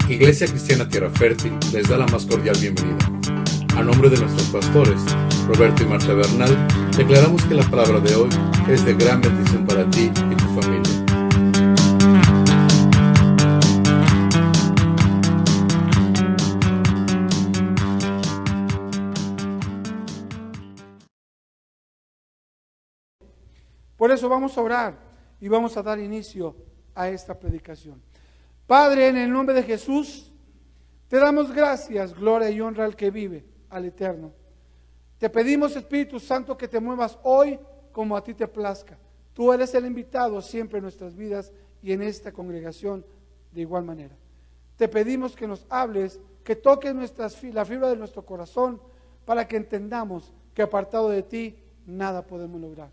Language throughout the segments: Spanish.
Iglesia Cristiana Tierra Fértil les da la más cordial bienvenida. A nombre de nuestros pastores, Roberto y Marta Bernal, declaramos que la palabra de hoy es de gran bendición para ti y tu familia. Por eso vamos a orar y vamos a dar inicio a esta predicación. Padre, en el nombre de Jesús, te damos gracias, gloria y honra al que vive, al Eterno. Te pedimos, Espíritu Santo, que te muevas hoy como a ti te plazca. Tú eres el invitado siempre en nuestras vidas y en esta congregación de igual manera. Te pedimos que nos hables, que toques la fibra de nuestro corazón para que entendamos que apartado de ti nada podemos lograr.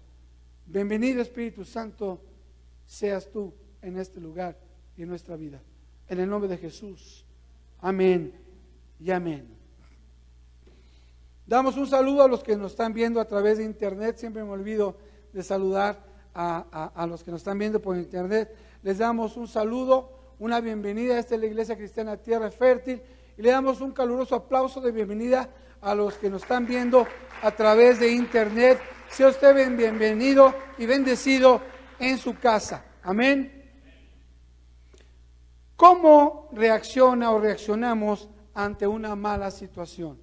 Bienvenido, Espíritu Santo, seas tú en este lugar y en nuestra vida. En el nombre de Jesús. Amén y amén. Damos un saludo a los que nos están viendo a través de internet. Siempre me olvido de saludar a los que nos están viendo por internet. Les damos un saludo, una bienvenida. Esta es la Iglesia Cristiana Tierra Fértil. Y le damos un caluroso aplauso de bienvenida a los que nos están viendo a través de internet. Sea usted bienvenido y bendecido en su casa. Amén. ¿Cómo reacciona o reaccionamos ante una mala situación?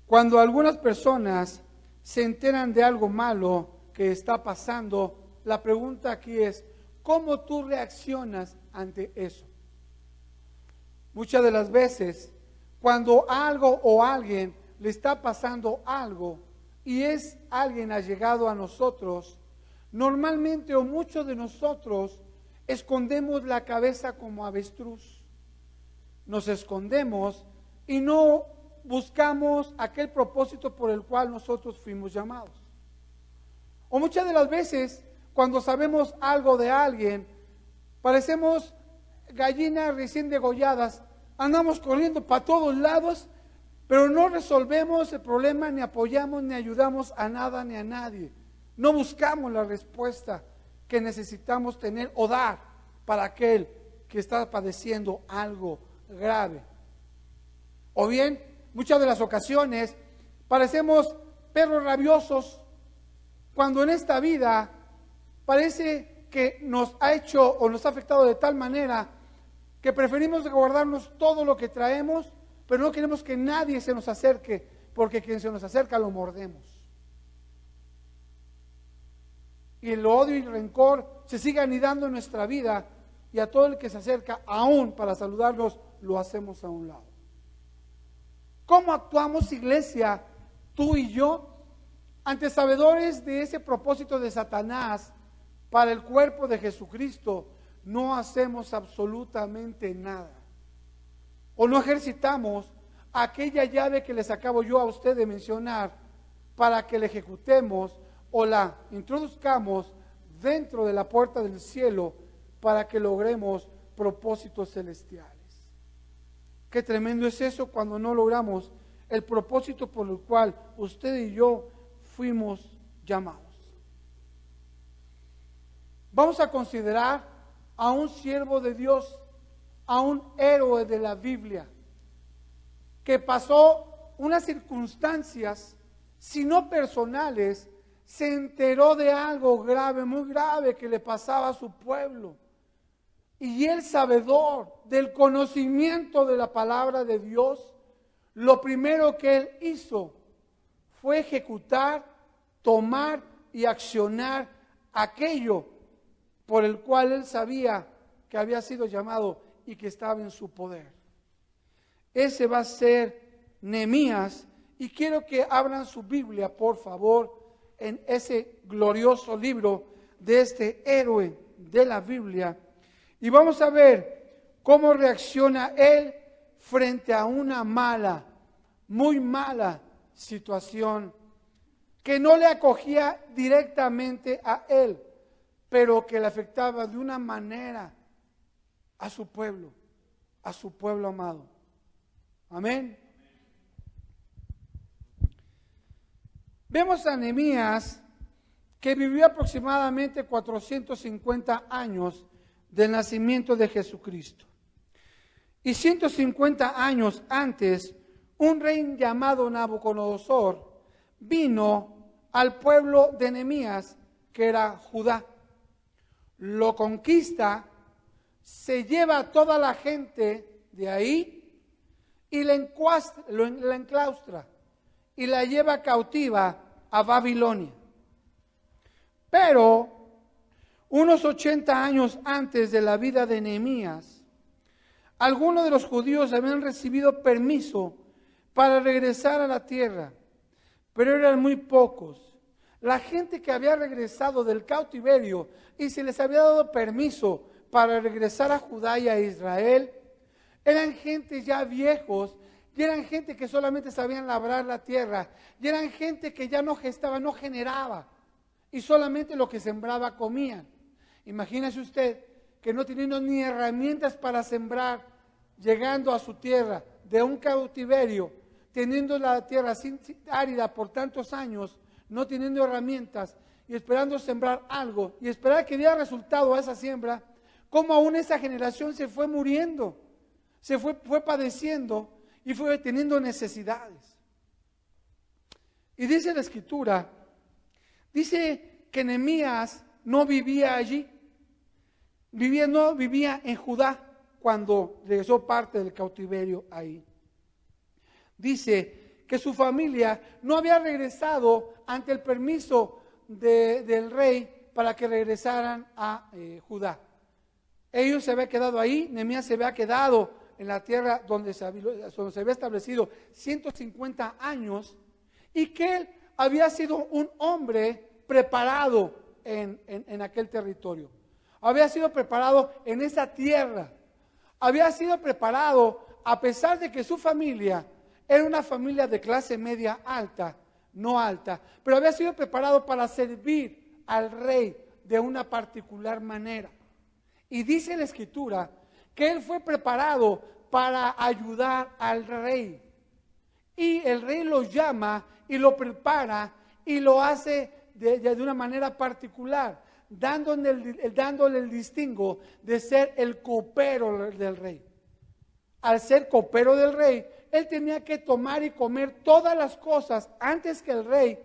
Cuando algunas personas se enteran de algo malo que está pasando, la pregunta aquí es, ¿cómo tú reaccionas ante eso? Muchas de las veces, cuando algo o alguien le está pasando algo y es alguien allegado a nosotros, normalmente o muchos de nosotros escondemos la cabeza como avestruz. Nos escondemos y no buscamos aquel propósito por el cual nosotros fuimos llamados. O muchas de las veces, cuando sabemos algo de alguien, parecemos gallinas recién degolladas, andamos corriendo para todos lados, pero no resolvemos el problema, ni apoyamos, ni ayudamos a nada ni a nadie. No buscamos la respuesta que necesitamos tener o dar para aquel que está padeciendo algo grave. O bien, muchas de las ocasiones parecemos perros rabiosos cuando en esta vida parece que nos ha hecho o nos ha afectado de tal manera que preferimos guardarnos todo lo que traemos, pero no queremos que nadie se nos acerque, porque quien se nos acerca lo mordemos. Y el odio y el rencor se sigue anidando en nuestra vida, y a todo el que se acerca, aún para saludarnos, lo hacemos a un lado. ¿Cómo actuamos, iglesia, tú y yo, ante sabedores de ese propósito de Satanás para el cuerpo de Jesucristo? No hacemos absolutamente nada. O no ejercitamos aquella llave que les acabo yo a usted de mencionar para que la ejecutemos o la introduzcamos dentro de la puerta del cielo para que logremos propósitos celestiales. Qué tremendo es eso cuando no logramos el propósito por el cual usted y yo fuimos llamados. Vamos a considerar a un siervo de Dios, a un héroe de la Biblia, que pasó unas circunstancias, si no personales, se enteró de algo grave, muy grave, que le pasaba a su pueblo. Y él, sabedor del conocimiento de la palabra de Dios, lo primero que él hizo fue ejecutar, tomar y accionar aquello por el cual él sabía que había sido llamado y que estaba en su poder. Ese va a ser Nehemías, y quiero que abran su Biblia, por favor, en ese glorioso libro de este héroe de la Biblia, y vamos a ver cómo reacciona él frente a una mala, muy mala situación que no le acogía directamente a él, pero que le afectaba de una manera a su pueblo amado. Amén. Vemos a Nehemías, que vivió aproximadamente 450 años del nacimiento de Jesucristo. Y 150 años antes, un rey llamado Nabucodonosor vino al pueblo de Nehemías, que era Judá. Lo conquista, se lleva a toda la gente de ahí y la enclaustra y la lleva cautiva a Babilonia. Pero unos 80 años antes de la vida de Nehemías, algunos de los judíos habían recibido permiso para regresar a la tierra, pero eran muy pocos. La gente que había regresado del cautiverio y se les había dado permiso para regresar a Judá y a Israel, eran gente ya viejos, y eran gente que solamente sabían labrar la tierra, y eran gente que ya no gestaba, no generaba, y solamente lo que sembraba comían. Imagínese usted que no teniendo ni herramientas para sembrar, llegando a su tierra de un cautiverio, teniendo la tierra árida por tantos años, no teniendo herramientas y esperando sembrar algo y esperar que diera resultado a esa siembra, cómo aún esa generación se fue muriendo, se fue padeciendo y fue teniendo necesidades. Y dice la Escritura, dice que Nehemías no vivía allí, no vivía en Judá cuando regresó parte del cautiverio ahí. Dice que su familia no había regresado ante el permiso del rey para que regresaran a Judá. Ellos se habían quedado ahí, Nehemías se había quedado en la tierra donde se había establecido 150 años, y que él había sido un hombre preparado en aquel territorio. Había sido preparado en esa tierra. Había sido preparado a pesar de que su familia era una familia de clase media alta, no alta, pero había sido preparado para servir al rey de una particular manera. Y dice la Escritura que él fue preparado para ayudar al rey. Y el rey lo llama y lo prepara y lo hace de una manera particular, dándole el distingo de ser el copero del rey. Al ser copero del rey, él tenía que tomar y comer todas las cosas antes que el rey,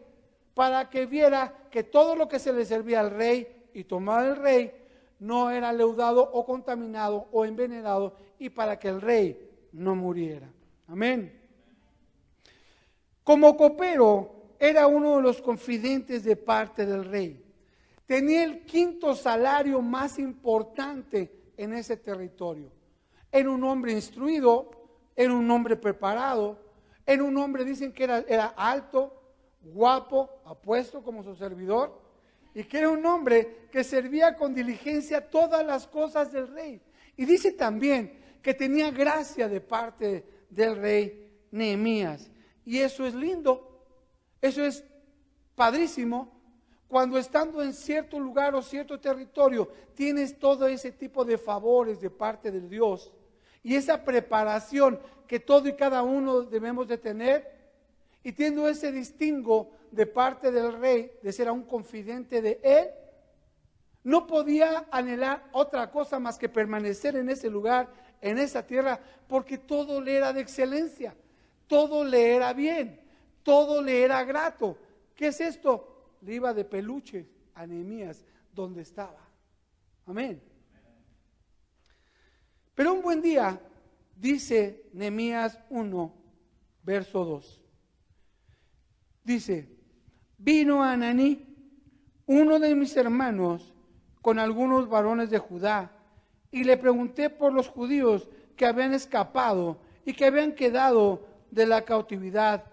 para que viera que todo lo que se le servía al rey y tomaba el rey no era leudado o contaminado o envenenado, y para que el rey no muriera. Amén. Como copero, era uno de los confidentes de parte del rey. Tenía el quinto salario más importante en ese territorio. Era un hombre instruido, era un hombre preparado, era un hombre, dicen que era alto, guapo, apuesto como su servidor, y que era un hombre que servía con diligencia todas las cosas del rey. Y dice también que tenía gracia de parte del rey Nehemías. Y eso es lindo, eso es padrísimo, cuando estando en cierto lugar o cierto territorio tienes todo ese tipo de favores de parte de Dios y esa preparación que todo y cada uno debemos de tener, y teniendo ese distingo de parte del rey de ser un confidente de él, no podía anhelar otra cosa más que permanecer en ese lugar, en esa tierra, porque todo le era de excelencia, todo le era bien, todo le era grato. ¿Qué es esto? Le iba de peluche a Nehemías donde estaba. Amén. Pero un buen día, dice Nehemías 1, verso 2. Dice, vino Ananí, uno de mis hermanos, con algunos varones de Judá, y le pregunté por los judíos que habían escapado y que habían quedado de la cautividad,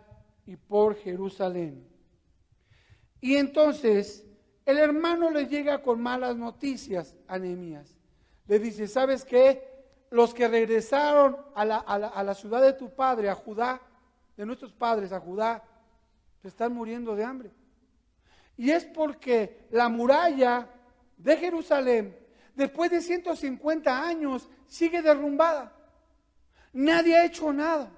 y por Jerusalén. Y entonces el hermano le llega con malas noticias a Nehemías. Le dice, ¿sabes qué? Los que regresaron a la ciudad de tu padre, a Judá, de nuestros padres a Judá, se están muriendo de hambre. Y es porque la muralla de Jerusalén, después de 150 años, sigue derrumbada. Nadie ha hecho nada.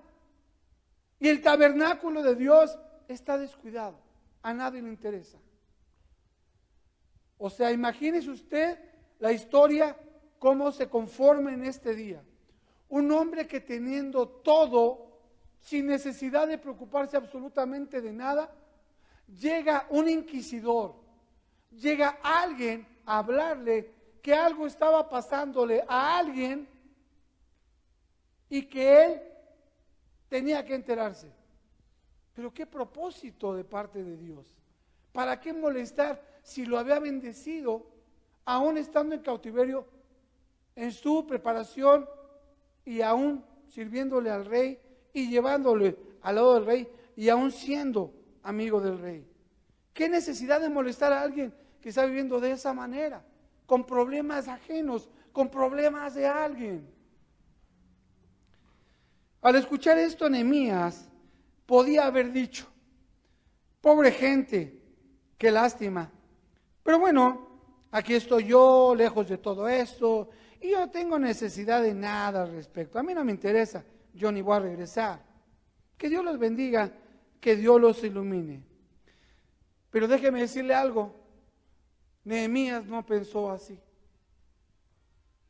Y el tabernáculo de Dios está descuidado. A nadie le interesa. O sea, imagínese usted la historia, cómo se conforma en este día. Un hombre que teniendo todo, sin necesidad de preocuparse absolutamente de nada, llega un inquisidor, llega alguien a hablarle que algo estaba pasándole a alguien y que él tenía que enterarse. Pero qué propósito de parte de Dios. ¿Para qué molestar si lo había bendecido, aún estando en cautiverio, en su preparación y aún sirviéndole al rey y llevándole al lado del rey y aún siendo amigo del rey? ¿Qué necesidad de molestar a alguien que está viviendo de esa manera, con problemas ajenos, con problemas de alguien? Al escuchar esto, Nehemías podía haber dicho: pobre gente, qué lástima, pero bueno, aquí estoy yo, lejos de todo esto, y yo no tengo necesidad de nada al respecto. A mí no me interesa, yo ni voy a regresar. Que Dios los bendiga, que Dios los ilumine. Pero déjeme decirle algo, Nehemías no pensó así.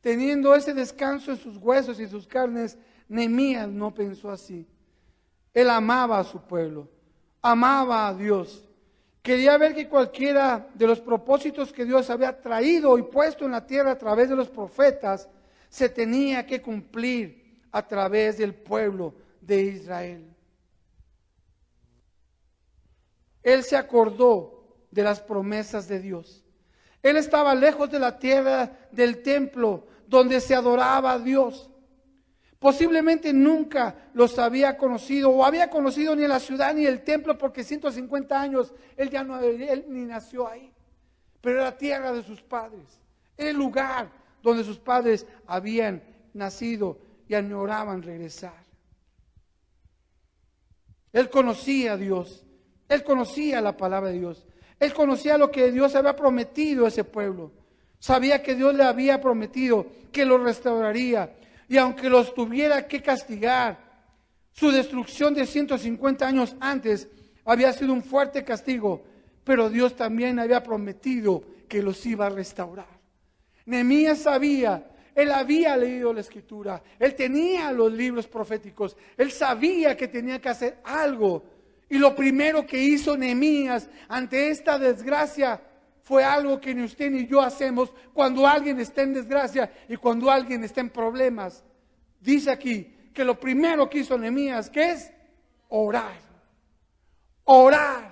Teniendo ese descanso en sus huesos y sus carnes, Nehemías no pensó así. Él amaba a su pueblo, amaba a Dios. Quería ver que cualquiera de los propósitos que Dios había traído y puesto en la tierra a través de los profetas se tenía que cumplir a través del pueblo de Israel. Él se acordó de las promesas de Dios. Él estaba lejos de la tierra del templo donde se adoraba a Dios. Posiblemente nunca los había conocido o había conocido ni la ciudad ni el templo, porque 150 años él ni nació ahí. Pero era tierra de sus padres, era el lugar donde sus padres habían nacido y añoraban regresar. Él conocía a Dios, él conocía la palabra de Dios, él conocía lo que Dios había prometido a ese pueblo. Sabía que Dios le había prometido que lo restauraría. Y aunque los tuviera que castigar, su destrucción de 150 años antes había sido un fuerte castigo, pero Dios también había prometido que los iba a restaurar. Nehemías sabía, él había leído la Escritura, él tenía los libros proféticos, él sabía que tenía que hacer algo. Y lo primero que hizo Nehemías ante esta desgracia fue algo que ni usted ni yo hacemos cuando alguien está en desgracia y cuando alguien está en problemas. Dice aquí que lo primero que hizo Nehemías, ¿qué es? Orar. Orar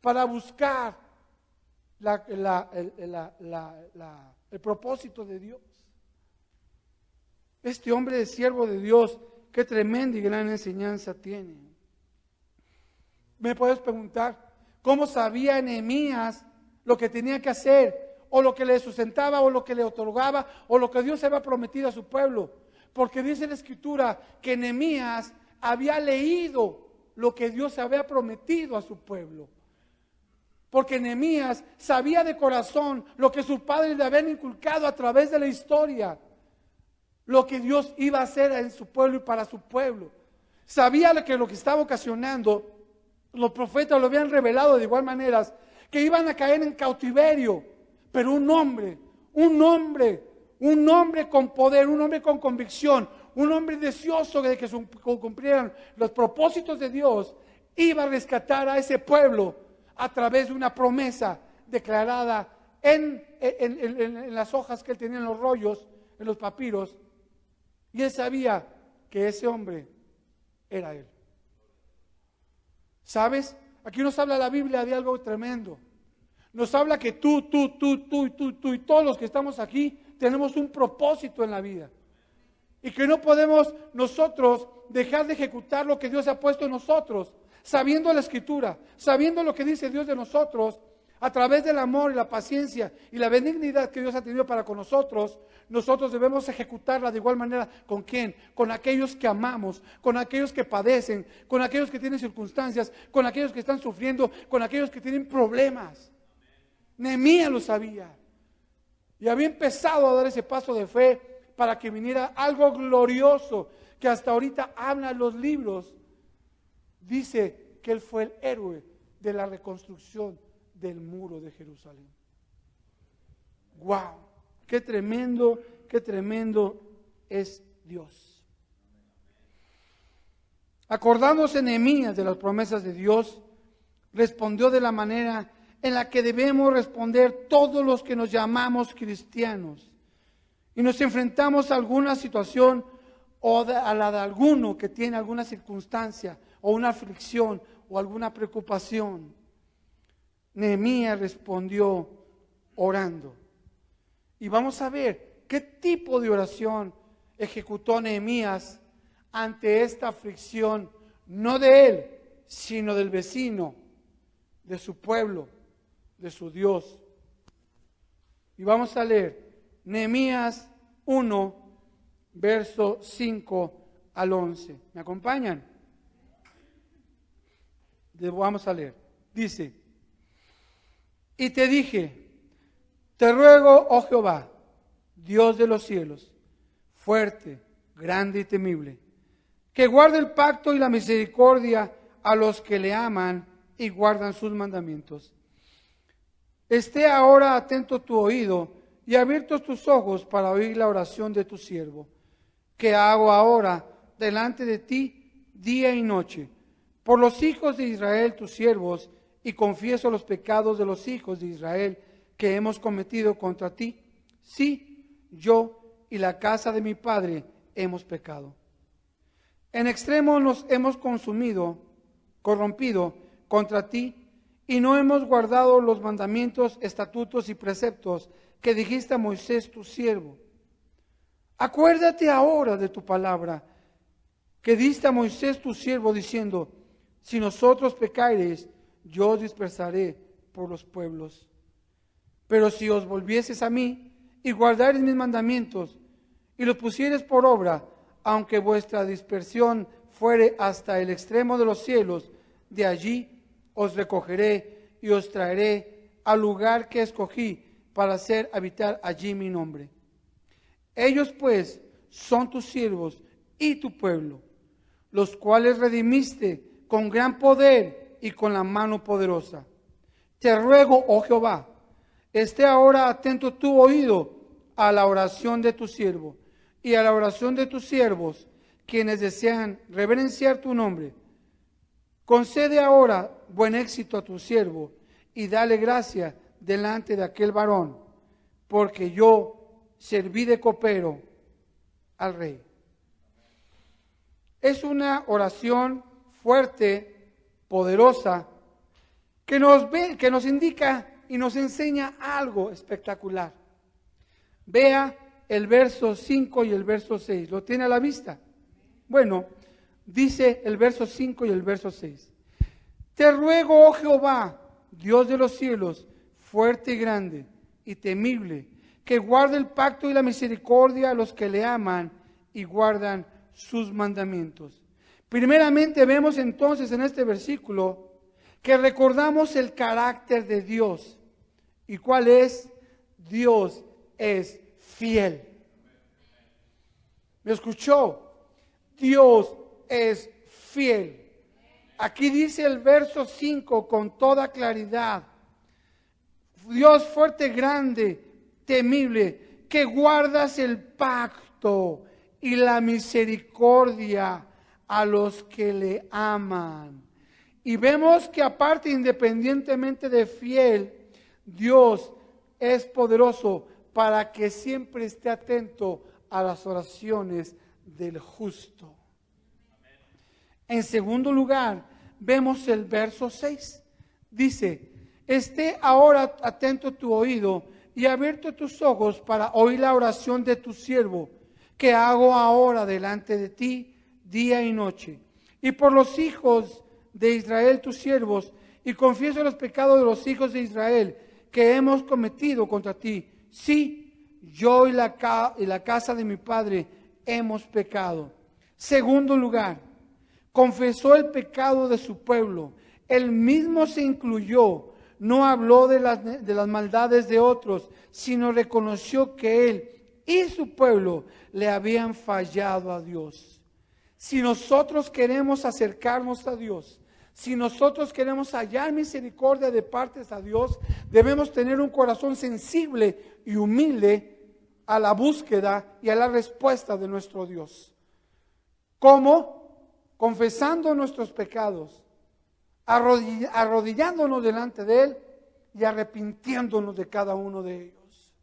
para buscar el propósito de Dios. Este hombre de siervo de Dios, qué tremenda y gran enseñanza tiene. Me puedes preguntar, ¿cómo sabía Nehemías lo que tenía que hacer, o lo que le sustentaba, o lo que le otorgaba, o lo que Dios había prometido a su pueblo? Porque dice la Escritura que Nehemías había leído lo que Dios había prometido a su pueblo. Porque Nehemías sabía de corazón lo que sus padres le habían inculcado a través de la historia, lo que Dios iba a hacer en su pueblo y para su pueblo. Sabía que lo que estaba ocasionando, los profetas lo habían revelado de igual manera, que iban a caer en cautiverio, pero un hombre con poder, un hombre con convicción, un hombre deseoso de que se cumplieran los propósitos de Dios, iba a rescatar a ese pueblo a través de una promesa declarada en las hojas que él tenía en los rollos, en los papiros, y él sabía que ese hombre era él. ¿Sabes? Aquí nos habla la Biblia de algo tremendo. Nos habla que tú y todos los que estamos aquí tenemos un propósito en la vida. Y que no podemos nosotros dejar de ejecutar lo que Dios ha puesto en nosotros, sabiendo la Escritura, sabiendo lo que dice Dios de nosotros, a través del amor y la paciencia y la benignidad que Dios ha tenido para con nosotros. Nosotros debemos ejecutarla de igual manera. ¿Con quién? Con aquellos que amamos, con aquellos que padecen, con aquellos que tienen circunstancias, con aquellos que están sufriendo, con aquellos que tienen problemas. Nehemías lo sabía y había empezado a dar ese paso de fe para que viniera algo glorioso que hasta ahorita hablan los libros. Dice que él fue el héroe de la reconstrucción del muro de Jerusalén. ¡Wow! ¡Qué tremendo es Dios. Acordándose Nehemías de las promesas de Dios, respondió de la manera en la que debemos responder todos los que nos llamamos cristianos y nos enfrentamos a alguna situación o a la de alguno que tiene alguna circunstancia o una aflicción o alguna preocupación. Nehemías respondió orando. Y vamos a ver qué tipo de oración ejecutó Nehemías ante esta aflicción, no de él, sino del vecino, de su pueblo, de su Dios. Y vamos a leer Nehemías 1, verso 5 al 11. ¿Me acompañan? Vamos a leer. Dice: y te dije, te ruego, oh Jehová, Dios de los cielos, fuerte, grande y temible, que guarde el pacto y la misericordia a los que le aman y guardan sus mandamientos. Esté ahora atento tu oído y abiertos tus ojos para oír la oración de tu siervo, que hago ahora delante de ti día y noche, por los hijos de Israel tus siervos, y confieso los pecados de los hijos de Israel que hemos cometido contra ti. Sí, yo y la casa de mi padre hemos pecado. En extremo nos hemos corrompido contra ti, y no hemos guardado los mandamientos, estatutos y preceptos que dijiste a Moisés tu siervo. Acuérdate ahora de tu palabra que diste a Moisés tu siervo, diciendo: si nosotros pecareis, yo os dispersaré por los pueblos. Pero si os volvieses a mí y guardareis mis mandamientos y los pusiereis por obra, aunque vuestra dispersión fuere hasta el extremo de los cielos, de allí os recogeré y os traeré al lugar que escogí para hacer habitar allí mi nombre. Ellos pues son tus siervos y tu pueblo, los cuales redimiste con gran poder y con la mano poderosa. Te ruego, oh Jehová, esté ahora atento tu oído a la oración de tu siervo y a la oración de tus siervos, quienes desean reverenciar tu nombre. Concede ahora buen éxito a tu siervo y dale gracia delante de aquel varón, porque yo serví de copero al rey. Es una oración fuerte, poderosa, que nos indica y nos enseña algo espectacular. Vea el verso 5 y el verso 6. ¿Lo tiene a la vista? Bueno, dice el verso 5 y el verso 6. Te ruego, oh Jehová, Dios de los cielos, fuerte y grande y temible, que guarde el pacto y la misericordia a los que le aman y guardan sus mandamientos. Primeramente vemos entonces en este versículo que recordamos el carácter de Dios. ¿Y cuál es? Dios es fiel. ¿Me escuchó? Dios es fiel. Aquí dice el verso 5 con toda claridad: Dios fuerte, grande, temible, que guardas el pacto y la misericordia a los que le aman. Y vemos que aparte, independientemente de fiel, Dios es poderoso para que siempre esté atento a las oraciones del justo. En segundo lugar, vemos el verso 6. Dice: esté ahora atento tu oído y abierto tus ojos para oír la oración de tu siervo, que hago ahora delante de ti día y noche, y por los hijos de Israel tus siervos, y confieso los pecados de los hijos de Israel que hemos cometido contra ti. Sí, yo y la casa de mi padre hemos pecado. Segundo lugar, confesó el pecado de su pueblo. Él mismo se incluyó, no habló de las maldades de otros, sino reconoció que él y su pueblo le habían fallado a Dios. Si nosotros queremos acercarnos a Dios, si nosotros queremos hallar misericordia de parte de Dios, debemos tener un corazón sensible y humilde a la búsqueda y a la respuesta de nuestro Dios. ¿Cómo? Confesando nuestros pecados, arrodillándonos delante de Él y arrepintiéndonos de cada uno de ellos.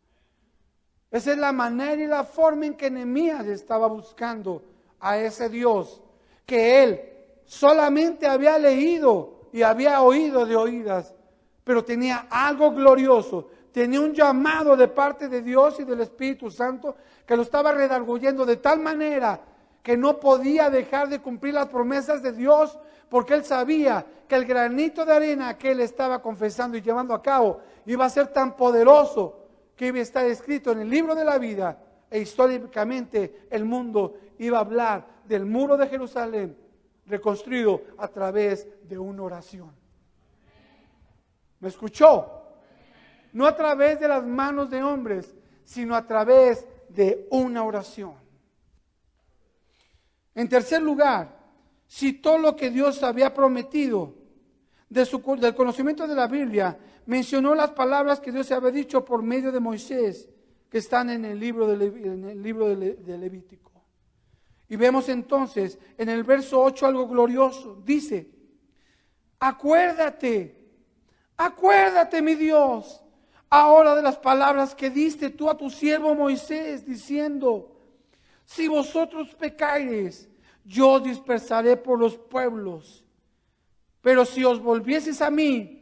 Esa es la manera y la forma en que Nehemías estaba buscando a ese Dios que él solamente había leído y había oído de oídas, pero tenía algo glorioso, tenía un llamado de parte de Dios y del Espíritu Santo que lo estaba redarguyendo de tal manera que no podía dejar de cumplir las promesas de Dios, porque él sabía que el granito de arena que él estaba confesando y llevando a cabo iba a ser tan poderoso que iba a estar escrito en el libro de la vida, e históricamente el mundo iba a hablar del muro de Jerusalén reconstruido a través de una oración. ¿Me escuchó? No a través de las manos de hombres, sino a través de una oración. En tercer lugar, citó lo que Dios había prometido. Del conocimiento de la Biblia, mencionó las palabras que Dios había dicho por medio de Moisés, que están en el libro de Levítico. Y vemos entonces en el verso 8 algo glorioso. Dice: acuérdate mi Dios, ahora de las palabras que diste tú a tu siervo Moisés, diciendo: si vosotros pecareis, yo os dispersaré por los pueblos. Pero si os volvieseis a mí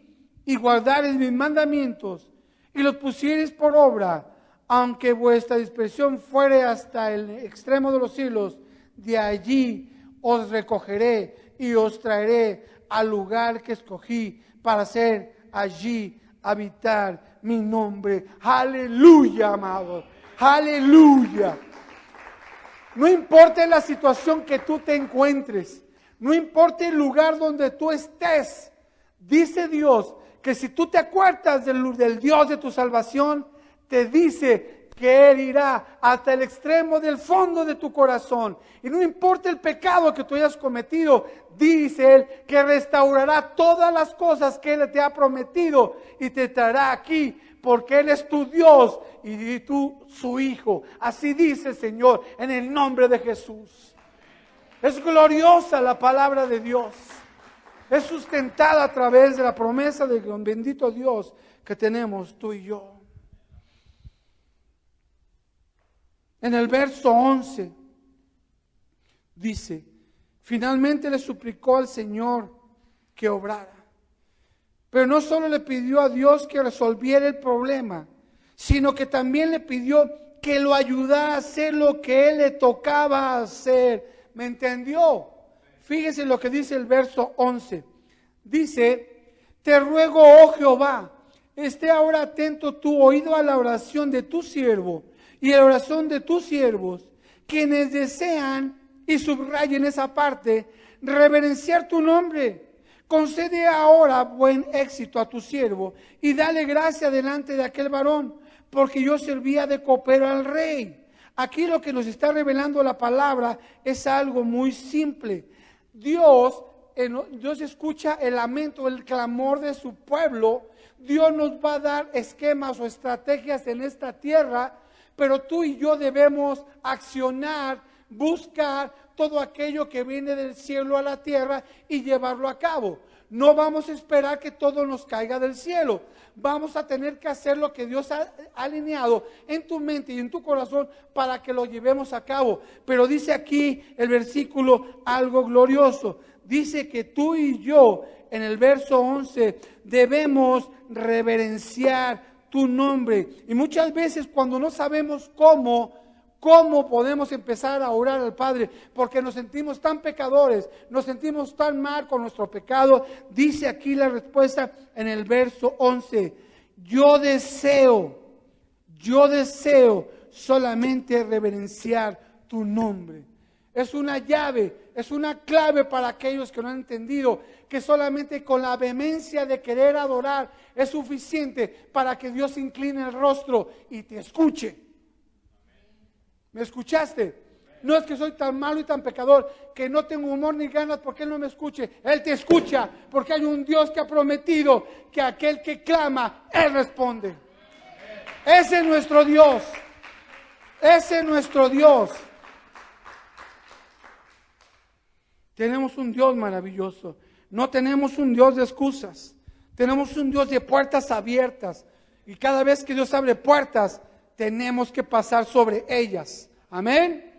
y guardareis mis mandamientos y los pusiereis por obra, aunque vuestra dispersión fuere hasta el extremo de los cielos, de allí os recogeré y os traeré al lugar que escogí para hacer allí habitar mi nombre. Aleluya, amados. Aleluya. No importa la situación que tú te encuentres, no importa el lugar donde tú estés, dice Dios que si tú te acuerdas del Dios de tu salvación, te dice que Él irá hasta el extremo del fondo de tu corazón. Y no importa el pecado que tú hayas cometido, dice Él que restaurará todas las cosas que Él te ha prometido y te traerá aquí, porque Él es tu Dios y tú su Hijo. Así dice el Señor, en el nombre de Jesús. Es gloriosa la palabra de Dios. Es sustentada a través de la promesa de un bendito Dios que tenemos tú y yo. En el verso 11 dice: finalmente le suplicó al Señor que obrara. Pero no solo le pidió a Dios que resolviera el problema, sino que también le pidió que lo ayudara a hacer lo que él le tocaba hacer. ¿Me entendió? Fíjese lo que dice el verso 11. Dice: te ruego, oh Jehová, esté ahora atento tu oído a la oración de tu siervo y a la oración de tus siervos, quienes desean, y subrayen esa parte, reverenciar tu nombre. Concede ahora buen éxito a tu siervo y dale gracia delante de aquel varón, porque yo servía de copero al rey. Aquí lo que nos está revelando la palabra es algo muy simple. Dios escucha el lamento, el clamor de su pueblo. Dios nos va a dar esquemas o estrategias en esta tierra, pero tú y yo debemos accionar, buscar todo aquello que viene del cielo a la tierra y llevarlo a cabo. No vamos a esperar que todo nos caiga del cielo. Vamos a tener que hacer lo que Dios ha alineado en tu mente y en tu corazón para que lo llevemos a cabo. Pero dice aquí el versículo algo glorioso. Dice que tú y yo, en el verso 11, debemos reverenciar tu nombre. Y muchas veces cuando no sabemos cómo podemos empezar a orar al Padre, porque nos sentimos tan pecadores, nos sentimos tan mal con nuestro pecado, dice aquí la respuesta en el verso 11: yo deseo solamente reverenciar tu nombre. Es una llave, es una clave para aquellos que no han entendido que solamente con la vehemencia de querer adorar es suficiente para que Dios incline el rostro y te escuche. ¿Me escuchaste? No es que soy tan malo y tan pecador que no tengo humor ni ganas porque Él no me escuche. Él te escucha porque hay un Dios que ha prometido que aquel que clama, Él responde. Ese es nuestro Dios. Ese es nuestro Dios. Tenemos un Dios maravilloso. No tenemos un Dios de excusas. Tenemos un Dios de puertas abiertas. Y cada vez que Dios abre puertas, tenemos que pasar sobre ellas. Amén.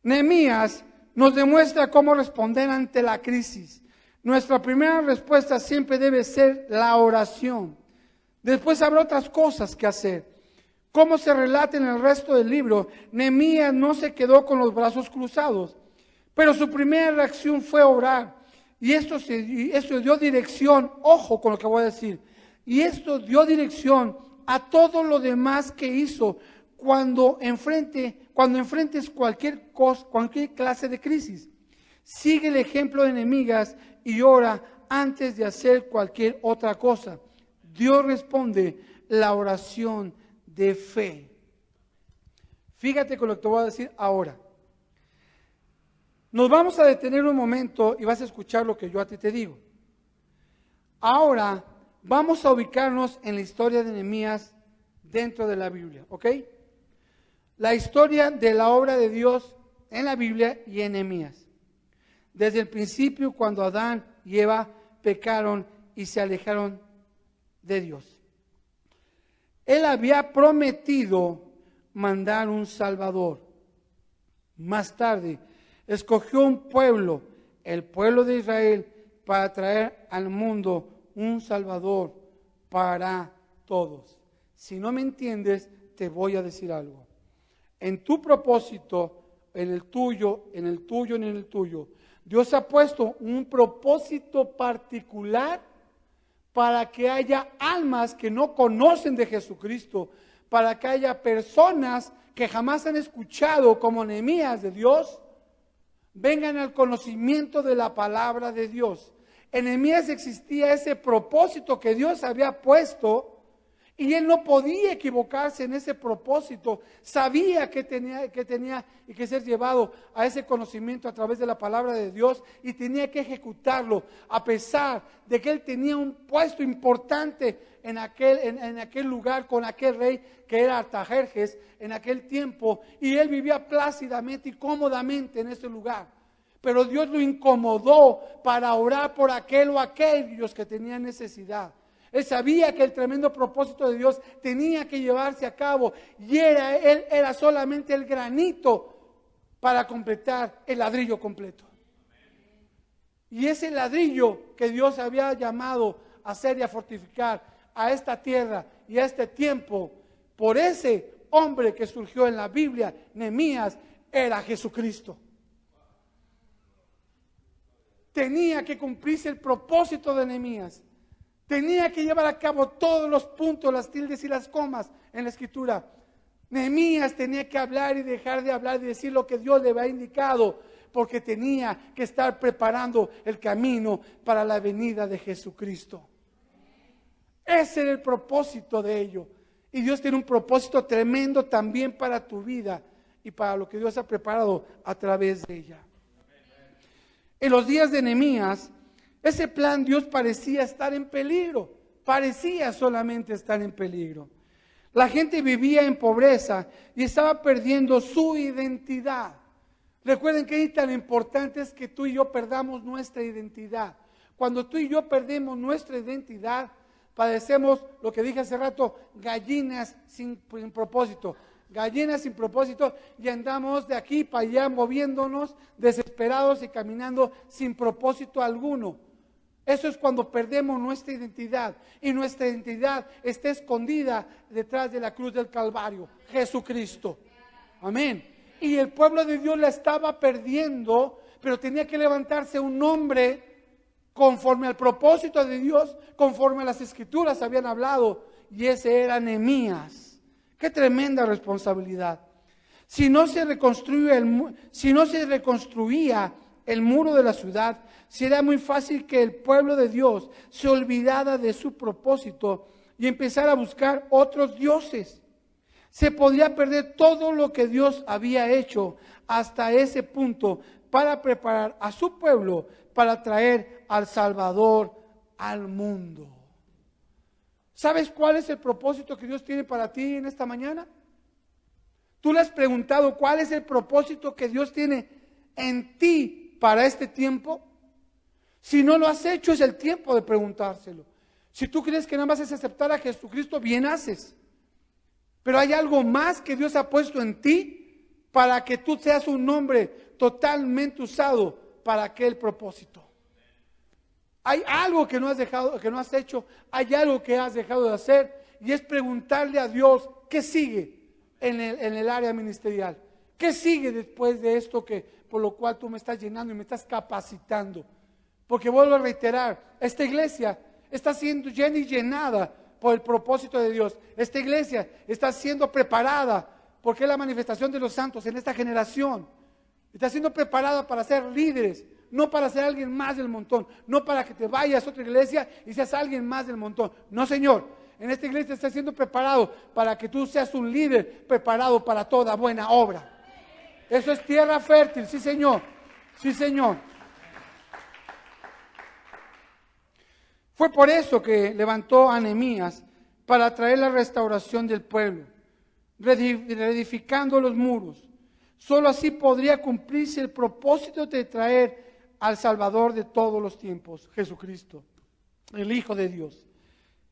Nehemías nos demuestra cómo responder ante la crisis. Nuestra primera respuesta siempre debe ser la oración. Después habrá otras cosas que hacer. Como se relata en el resto del libro, Nehemías no se quedó con los brazos cruzados, pero su primera reacción fue orar. Y esto dio dirección, ojo con lo que voy a decir, y esto dio dirección a todo lo demás que hizo cuando enfrentes cualquier clase de crisis. Sigue el ejemplo de Nehemías y ora antes de hacer cualquier otra cosa. Dios responde la oración de fe. Fíjate con lo que te voy a decir ahora. Nos vamos a detener un momento y vas a escuchar lo que yo a ti te digo. Ahora vamos a ubicarnos en la historia de Nehemías dentro de la Biblia, ¿ok? La historia de la obra de Dios en la Biblia y en Nehemías. Desde el principio, cuando Adán y Eva pecaron y se alejaron de Dios. Él había prometido mandar un Salvador. Más tarde, escogió un pueblo, el pueblo de Israel, para traer al mundo un Salvador para todos. Si no me entiendes, te voy a decir algo. En tu propósito, en el tuyo, en el tuyo, en el tuyo, Dios ha puesto un propósito particular para que haya almas que no conocen de Jesucristo, para que haya personas que jamás han escuchado como Nehemías de Dios, vengan al conocimiento de la palabra de Dios. En Nehemías existía ese propósito que Dios había puesto y él no podía equivocarse en ese propósito. Sabía que tenía que ser llevado a ese conocimiento a través de la palabra de Dios y tenía que ejecutarlo, a pesar de que él tenía un puesto importante en aquel lugar con aquel rey que era Artajerjes en aquel tiempo, y él vivía plácidamente y cómodamente en ese lugar. Pero Dios lo incomodó para orar por aquel o aquellos que tenían necesidad. Él sabía que el tremendo propósito de Dios tenía que llevarse a cabo y él era solamente el granito para completar el ladrillo completo. Y ese ladrillo que Dios había llamado a hacer y a fortificar a esta tierra y a este tiempo, por ese hombre que surgió en la Biblia, Nehemías, era Jesucristo. Tenía que cumplirse el propósito de Nehemías. Tenía que llevar a cabo todos los puntos, las tildes y las comas en la escritura. Nehemías tenía que hablar y dejar de hablar y decir lo que Dios le había indicado, porque tenía que estar preparando el camino para la venida de Jesucristo. Ese era el propósito de ello. Y Dios tiene un propósito tremendo también para tu vida y para lo que Dios ha preparado a través de ella. En los días de Nehemías, ese plan Dios parecía estar en peligro, parecía solamente estar en peligro. La gente vivía en pobreza y estaba perdiendo su identidad. Recuerden que tan importante es que tú y yo perdamos nuestra identidad. Cuando tú y yo perdemos nuestra identidad, padecemos lo que dije hace rato, gallinas sin propósito. Gallinas sin propósito y andamos de aquí para allá moviéndonos desesperados y caminando sin propósito alguno. Eso es cuando perdemos nuestra identidad y nuestra identidad está escondida detrás de la cruz del Calvario, Jesucristo. Amén. Y el pueblo de Dios la estaba perdiendo, pero tenía que levantarse un hombre conforme al propósito de Dios, conforme a las Escrituras habían hablado, y ese era Nehemías. Qué tremenda responsabilidad. Si no se reconstruía el muro de la ciudad, sería muy fácil que el pueblo de Dios se olvidara de su propósito y empezara a buscar otros dioses. Se podría perder todo lo que Dios había hecho hasta ese punto para preparar a su pueblo para traer al Salvador al mundo. ¿Sabes cuál es el propósito que Dios tiene para ti en esta mañana? ¿Tú le has preguntado cuál es el propósito que Dios tiene en ti para este tiempo? Si no lo has hecho, es el tiempo de preguntárselo. Si tú crees que nada más es aceptar a Jesucristo, bien haces. Pero hay algo más que Dios ha puesto en ti para que tú seas un hombre totalmente usado para aquel propósito. Hay algo que no has dejado, que no has hecho, hay algo que has dejado de hacer, y es preguntarle a Dios qué sigue en el área ministerial. ¿Qué sigue después de esto por lo cual tú me estás llenando y me estás capacitando? Porque vuelvo a reiterar, esta iglesia está siendo llena y llenada por el propósito de Dios. Esta iglesia está siendo preparada porque es la manifestación de los santos en esta generación. Está siendo preparada para ser líderes, no para ser alguien más del montón, no para que te vayas a otra iglesia y seas alguien más del montón. No, Señor, en esta iglesia está siendo preparado para que tú seas un líder preparado para toda buena obra. Eso es tierra fértil, sí, Señor. Sí, Señor. Fue por eso que levantó a Nehemías para traer la restauración del pueblo, reedificando los muros. Solo así podría cumplirse el propósito de traer al Salvador de todos los tiempos, Jesucristo, el Hijo de Dios.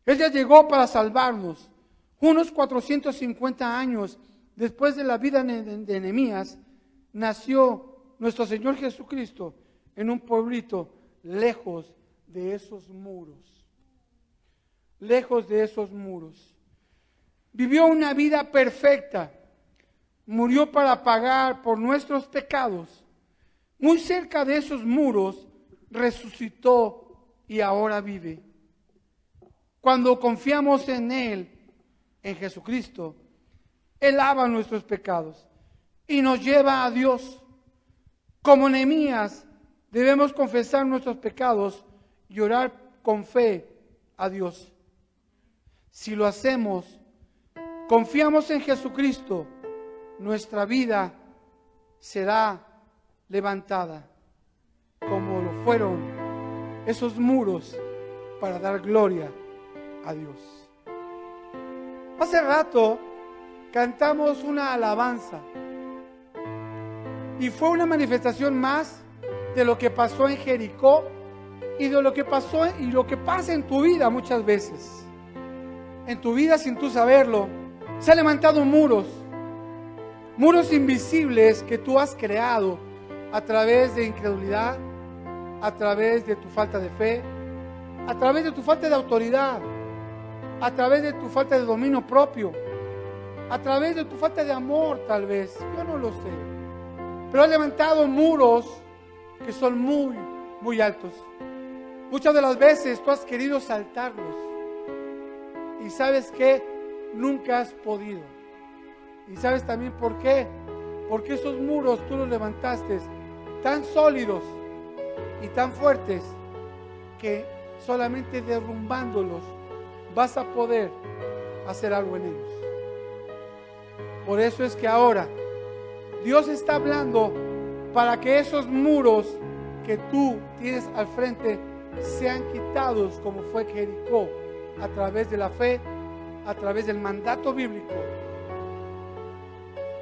Él ya llegó para salvarnos. Unos 450 años después de la vida de Nehemías, nació nuestro Señor Jesucristo en un pueblito lejos de esos muros. Lejos de esos muros. Vivió una vida perfecta. Murió para pagar por nuestros pecados. Muy cerca de esos muros resucitó y ahora vive. Cuando confiamos en Él, en Jesucristo, Él lava nuestros pecados y nos lleva a Dios. Como Nehemías, debemos confesar nuestros pecados y orar con fe a Dios. Si lo hacemos, confiamos en Jesucristo, nuestra vida será levantada, como lo fueron esos muros para dar gloria a Dios. Hace rato cantamos una alabanza y fue una manifestación más de lo que pasó en Jericó y de lo que pasó y lo que pasa en tu vida muchas veces. En tu vida, sin tú saberlo, se han levantado muros invisibles que tú has creado a través de incredulidad, a través de tu falta de fe, a través de tu falta de autoridad, a través de tu falta de dominio propio, a través de tu falta de amor, tal vez, yo no lo sé. Pero has levantado muros que son muy, muy altos. Muchas de las veces tú has querido saltarlos y sabes que nunca has podido. Y sabes también por qué. Porque esos muros tú los levantaste tan sólidos y tan fuertes que solamente derrumbándolos vas a poder hacer algo en ellos. Por eso es que ahora Dios está hablando para que esos muros que tú tienes al frente sean quitados, como fue Jericó, a través de la fe, a través del mandato bíblico.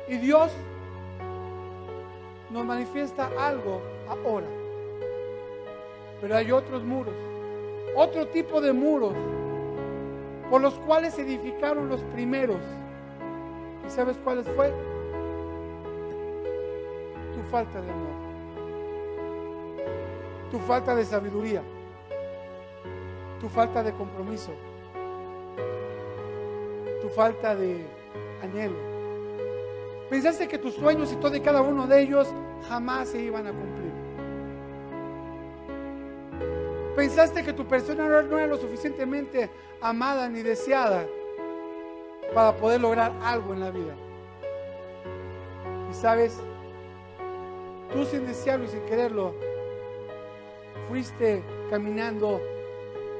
Y Dios nos manifiesta algo ahora. Pero hay otros muros, otro tipo de muros por los cuales se edificaron los primeros. ¿Y sabes cuáles fue? Tu falta de amor, tu falta de sabiduría, tu falta de compromiso, tu falta de anhelo. Pensaste que tus sueños y todo y cada uno de ellos jamás se iban a cumplir. Pensaste que tu persona no era lo suficientemente amada ni deseada para poder lograr algo en la vida. Y sabes, tú sin desearlo y sin quererlo, fuiste caminando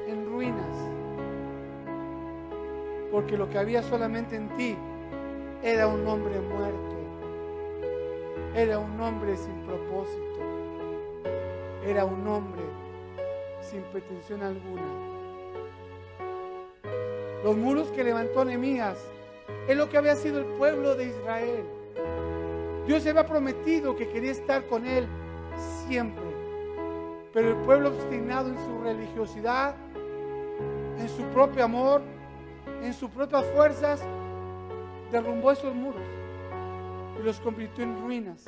en ruinas, porque lo que había solamente en ti era un hombre muerto, era un hombre sin propósito, era un hombre sin pretensión alguna. Los muros que levantó Nehemías es lo que había sido el pueblo de Israel. Dios se había prometido que quería estar con él siempre. Pero el pueblo, obstinado en su religiosidad, en su propio amor, en sus propias fuerzas, derrumbó esos muros y los convirtió en ruinas.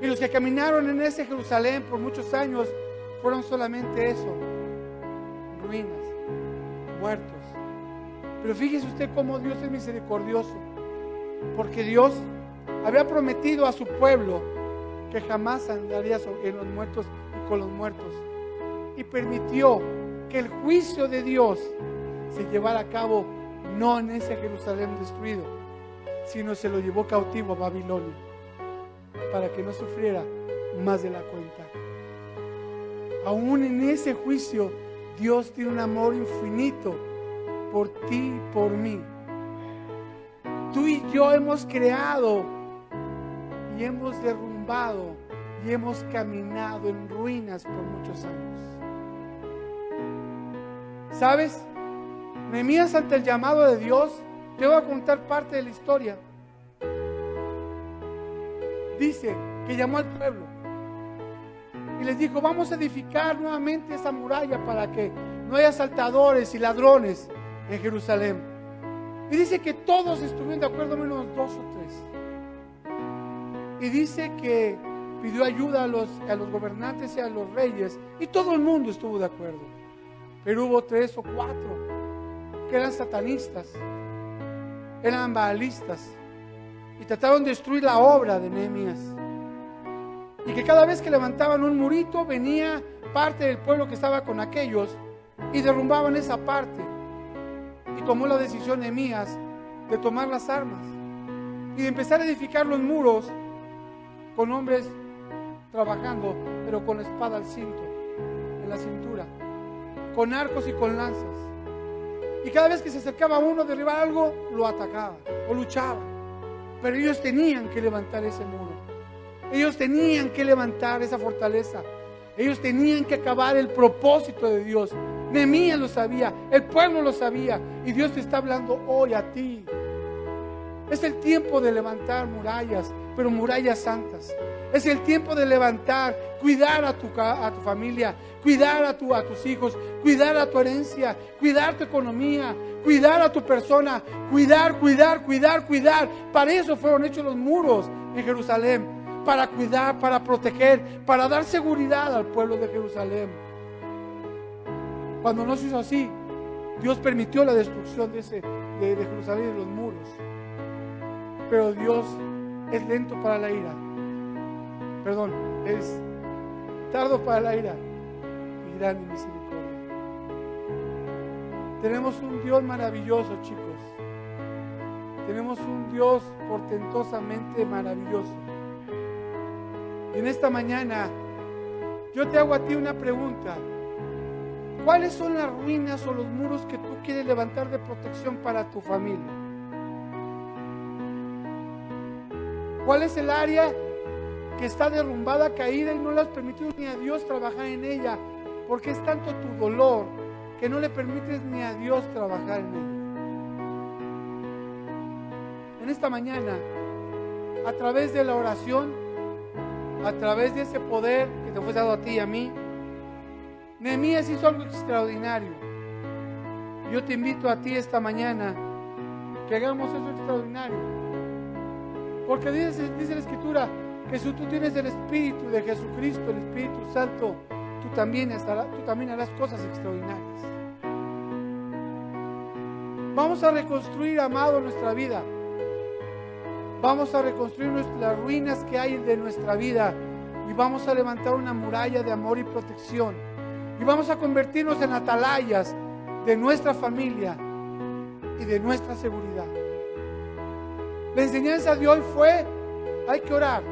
Y los que caminaron en ese Jerusalén por muchos años fueron solamente eso, ruinas, muertos. Pero fíjese usted cómo Dios es misericordioso, porque Dios había prometido a su pueblo que jamás andaría en los muertos y con los muertos, y permitió que el juicio de Dios se llevara a cabo no en ese Jerusalén destruido, sino se lo llevó cautivo a Babilonia para que no sufriera más de la cuenta. Aún en ese juicio, Dios tiene un amor infinito por ti y por mí. Tú y yo hemos creado y hemos derrumbado y hemos caminado en ruinas por muchos años. ¿Sabes? Nehemías, ante el llamado de Dios, te voy a contar parte de la historia. Dice que llamó al pueblo y les dijo: vamos a edificar nuevamente esa muralla para que no haya asaltadores y ladrones en Jerusalén. Y dice que todos estuvieron de acuerdo, menos 2 o 3. Y dice que pidió ayuda a los gobernantes y a los reyes, y todo el mundo estuvo de acuerdo. Pero hubo 3 o 4 que eran satanistas, eran baalistas, y trataron de destruir la obra de Nehemías. Y que cada vez que levantaban un murito, venía parte del pueblo que estaba con aquellos y derrumbaban esa parte. Y tomó la decisión Nehemías de tomar las armas y de empezar a edificar los muros con hombres trabajando, pero con la espada al cinto, en la cintura, con arcos y con lanzas. Y cada vez que se acercaba uno a derribar algo, lo atacaba o luchaba. Pero ellos tenían que levantar ese muro. Ellos tenían que levantar esa fortaleza. Ellos tenían que acabar el propósito de Dios. Nehemías lo sabía, el pueblo lo sabía, y Dios te está hablando hoy a ti. Es el tiempo de levantar murallas, pero murallas santas. Es el tiempo de levantar, cuidar a tu familia, cuidar a tus hijos, cuidar a tu herencia, cuidar tu economía, cuidar a tu persona, cuidar. Para eso fueron hechos los muros en Jerusalén, para cuidar, para proteger, para dar seguridad al pueblo de Jerusalén. Cuando no se hizo así, Dios permitió la destrucción de Jerusalén y de los muros. Pero Dios es lento para la ira. Es tardo para la ira y grande en misericordia. Tenemos un Dios maravilloso, chicos. Tenemos un Dios portentosamente maravilloso. Y en esta mañana yo te hago a ti una pregunta. ¿Cuáles son las ruinas o los muros que tú quieres levantar de protección para tu familia? ¿Cuál es el área que está derrumbada, caída, y no le has permitido ni a Dios trabajar en ella? Porque es tanto tu dolor que no le permites ni a Dios trabajar en ella. En esta mañana, a través de la oración, a través de ese poder que te fue dado a ti y a mí, Nehemías hizo algo extraordinario. Yo te invito a ti esta mañana que hagamos eso extraordinario. Porque dice la Escritura que si tú tienes el Espíritu de Jesucristo, el Espíritu Santo, tú también harás cosas extraordinarias. Vamos a reconstruir, amado, nuestra vida. Vamos a reconstruir las ruinas que hay de nuestra vida, y vamos a levantar una muralla de amor y protección, y vamos a convertirnos en atalayas de nuestra familia y de nuestra seguridad. La enseñanza de hoy fue: hay que orar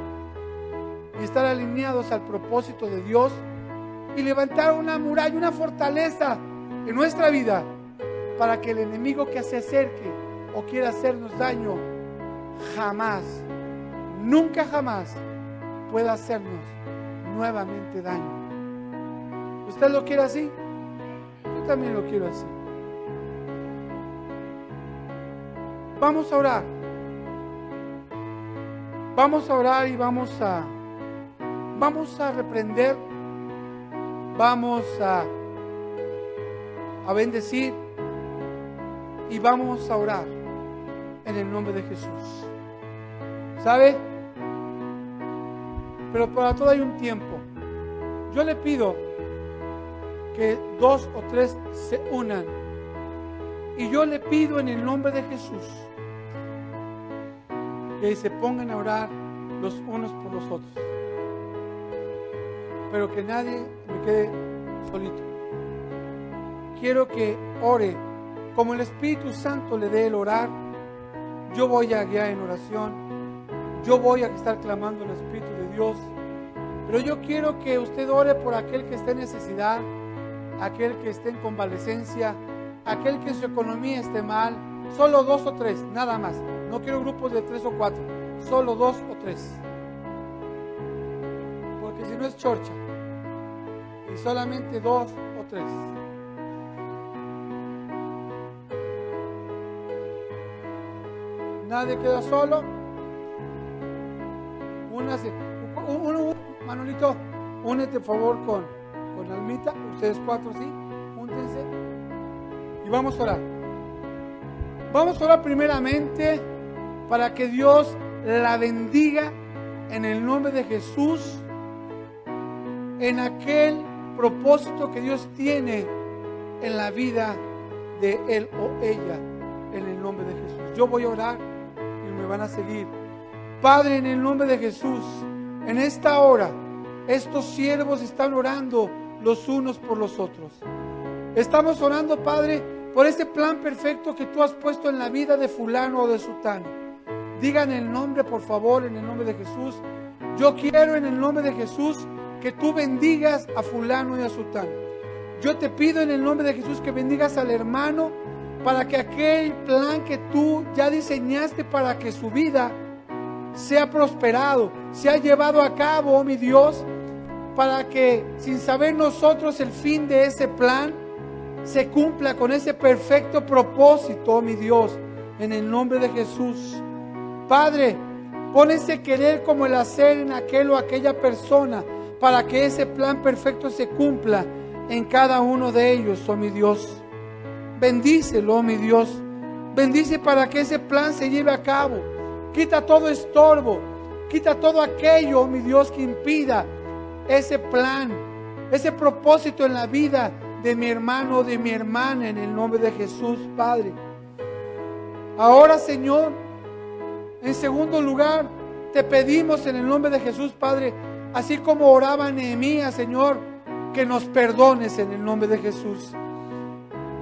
y estar alineados al propósito de Dios y levantar una muralla, una fortaleza en nuestra vida, para que el enemigo que se acerque o quiera hacernos daño jamás, nunca jamás pueda hacernos nuevamente daño. ¿Usted lo quiere así? Yo también lo quiero así. Vamos a orar. Vamos a orar y vamos a reprender, vamos a bendecir y vamos a orar en el nombre de Jesús. ¿Sabe? Pero para todo hay un tiempo. Yo le pido que 2 o 3 se unan. Y yo le pido en el nombre de Jesús que se pongan a orar los unos por los otros. Pero que nadie me quede solito. Quiero que ore como el Espíritu Santo le dé el orar. Yo voy a guiar en oración. Yo voy a estar clamando el Espíritu de Dios. Pero yo quiero que usted ore por aquel que esté en necesidad, aquel que esté en convalecencia, aquel que su economía esté mal. Solo 2 o 3, nada más. No quiero grupos de 3 o 4, solo 2 o 3. Porque si no es chorcha. Y solamente 2 o 3. Nadie queda solo. Manolito, únete por favor con Almita. Ustedes 4, sí, júntense. Y vamos a orar. Vamos a orar primeramente para que Dios la bendiga en el nombre de Jesús, en aquel propósito que Dios tiene en la vida de él o ella, en el nombre de Jesús. Yo voy a orar y me van a seguir. Padre, en el nombre de Jesús, en esta hora, estos siervos están orando los unos por los otros. Estamos orando, Padre, por ese plan perfecto que tú has puesto en la vida de fulano o de sutano. Digan el nombre, por favor, en el nombre de Jesús. Yo quiero en el nombre de Jesús que tú bendigas a fulano y a sutano. Yo te pido en el nombre de Jesús que bendigas al hermano para que aquel plan que tú ya diseñaste para que su vida sea prosperado, sea llevado a cabo, oh mi Dios, para que sin saber nosotros el fin de ese plan se cumpla con ese perfecto propósito, oh mi Dios, en el nombre de Jesús. Padre, pon ese querer como el hacer en aquel o aquella persona para que ese plan perfecto se cumpla en cada uno de ellos, oh mi Dios. Bendícelo, oh mi Dios. Bendice para que ese plan se lleve a cabo. Quita todo estorbo, quita todo aquello, oh mi Dios, que impida ese plan, ese propósito en la vida de mi hermano o de mi hermana, en el nombre de Jesús, Padre. Ahora, Señor, en segundo lugar, te pedimos en el nombre de Jesús, Padre, así como oraba Nehemías, Señor, que nos perdones en el nombre de Jesús.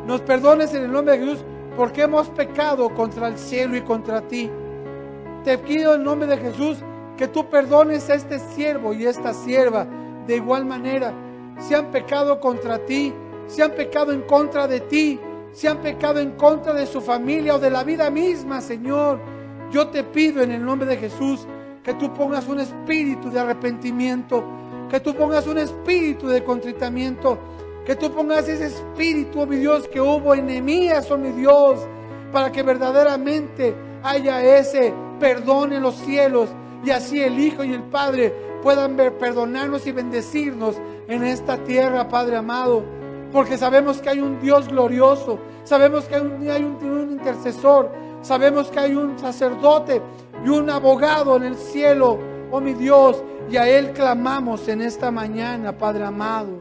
Nos perdones en el nombre de Jesús porque hemos pecado contra el cielo y contra ti. Te pido en el nombre de Jesús que tú perdones a este siervo y esta sierva de igual manera. Si han pecado contra ti, si han pecado en contra de ti, si han pecado en contra de su familia o de la vida misma, Señor, yo te pido en el nombre de Jesús que tú pongas un espíritu de arrepentimiento, que tú pongas un espíritu de contritamiento, que tú pongas ese espíritu, oh mi Dios, que hubo en Nehemías, oh mi Dios, para que verdaderamente haya ese perdón en los cielos y así el Hijo y el Padre puedan perdonarnos y bendecirnos en esta tierra, Padre amado, porque sabemos que hay un Dios glorioso, sabemos que hay un intercesor, sabemos que hay un sacerdote y un abogado en el cielo, oh mi Dios, y a Él clamamos en esta mañana, Padre amado.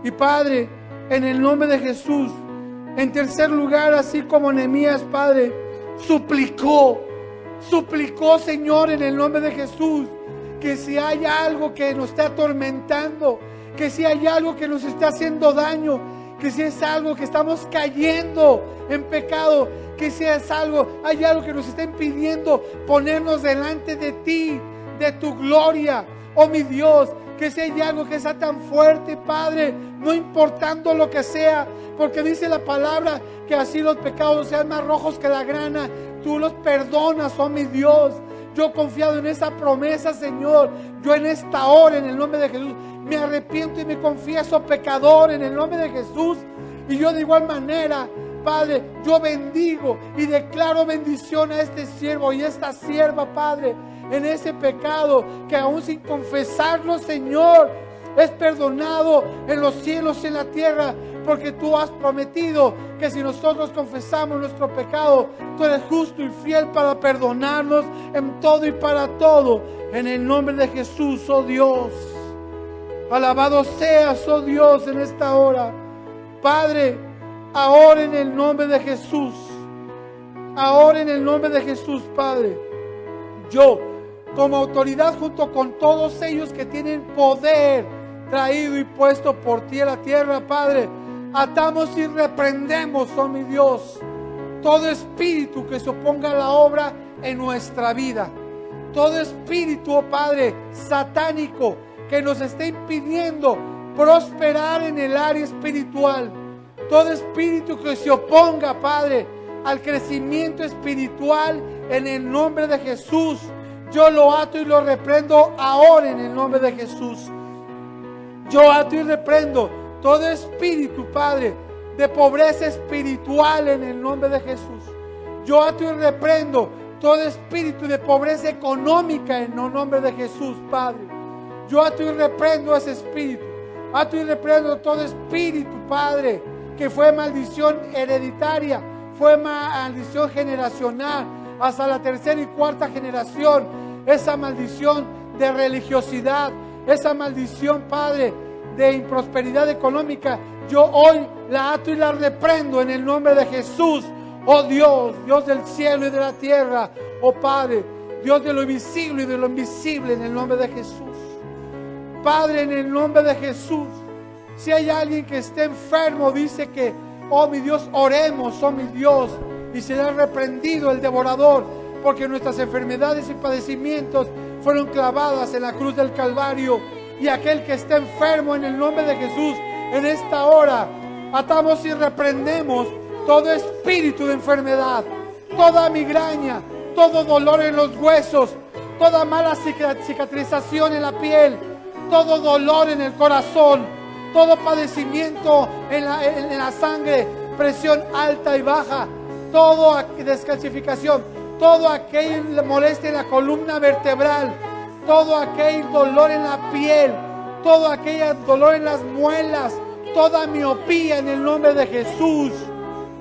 Y Padre, en el nombre de Jesús, en tercer lugar, así como Nehemías, Padre, suplicó, Señor, en el nombre de Jesús, que si hay algo que nos está atormentando, que si hay algo que nos está haciendo daño, que si es algo que estamos cayendo en pecado, que si es algo, hay algo que nos está impidiendo ponernos delante de ti, de tu gloria, oh mi Dios, que si hay algo que sea tan fuerte, Padre, no importando lo que sea, porque dice la palabra que así los pecados sean más rojos que la grana, tú los perdonas, oh mi Dios. Yo he confiado en esa promesa, Señor. Yo en esta hora, en el nombre de Jesús, me arrepiento y me confieso pecador en el nombre de Jesús. Y yo de igual manera, Padre, yo bendigo y declaro bendición a este siervo y esta sierva, Padre, en ese pecado que aún sin confesarlo, Señor, es perdonado en los cielos y en la tierra, porque tú has prometido que si nosotros confesamos nuestro pecado, tú eres justo y fiel para perdonarnos en todo y para todo. En el nombre de Jesús, oh Dios. Alabado seas, oh Dios, en esta hora. Padre, ahora en el nombre de Jesús. Ahora en el nombre de Jesús, Padre. Yo, como autoridad junto con todos ellos que tienen poder traído y puesto por ti a la tierra, Padre, atamos y reprendemos, oh mi Dios, todo espíritu que se oponga a la obra en nuestra vida. Todo espíritu, oh Padre, satánico que nos esté impidiendo prosperar en el área espiritual. Todo espíritu que se oponga, Padre, al crecimiento espiritual, en el nombre de Jesús, yo lo ato y lo reprendo ahora en el nombre de Jesús. Yo ato y reprendo todo espíritu, Padre, de pobreza espiritual en el nombre de Jesús. Yo ato y reprendo todo espíritu de pobreza económica en el nombre de Jesús, Padre. Yo ato y reprendo ese espíritu. Ato y reprendo todo espíritu, Padre, que fue maldición hereditaria, fue maldición generacional, hasta la tercera y cuarta generación. Esa maldición de religiosidad, esa maldición, Padre, de improsperidad económica, yo hoy la ato y la reprendo en el nombre de Jesús. Oh Dios, Dios del cielo y de la tierra, oh Padre, Dios de lo visible y de lo invisible, en el nombre de Jesús. Padre, en el nombre de Jesús, si hay alguien que esté enfermo, dice que, oh mi Dios, oremos, oh mi Dios, y será reprendido el devorador, porque nuestras enfermedades y padecimientos fueron clavadas en la cruz del Calvario. Y aquel que esté enfermo, en el nombre de Jesús, en esta hora, atamos y reprendemos todo espíritu de enfermedad, toda migraña, todo dolor en los huesos, toda mala cicatrización en la piel, todo dolor en el corazón, todo padecimiento en la sangre, presión alta y baja, toda descalcificación, todo aquel molestia en la columna vertebral, todo aquel dolor en la piel, todo aquel dolor en las muelas, toda miopía en el nombre de Jesús,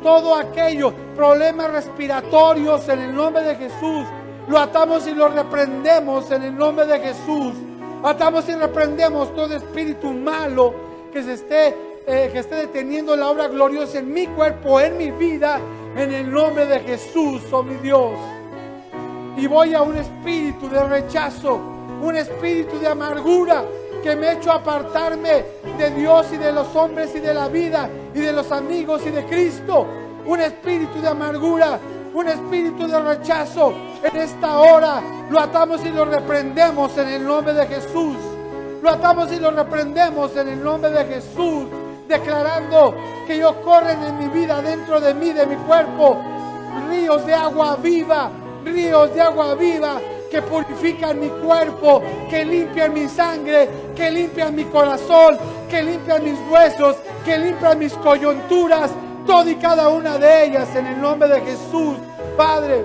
todo aquello, problemas respiratorios en el nombre de Jesús, lo atamos y lo reprendemos en el nombre de Jesús. Atamos y reprendemos todo espíritu malo que esté deteniendo la obra gloriosa en mi cuerpo, en mi vida, en el nombre de Jesús, oh mi Dios. Y voy a un espíritu de rechazo, un espíritu de amargura que me ha hecho apartarme de Dios y de los hombres y de la vida y de los amigos y de Cristo. Un espíritu de amargura, un espíritu de rechazo. En esta hora lo atamos y lo reprendemos en el nombre de Jesús. Lo atamos y lo reprendemos en el nombre de Jesús, declarando que yo corren en mi vida, dentro de mí, de mi cuerpo, ríos de agua viva, que purifican mi cuerpo, que limpian mi sangre, que limpian mi corazón, que limpian mis huesos, que limpian mis coyunturas, todas y cada una de ellas en el nombre de Jesús, Padre.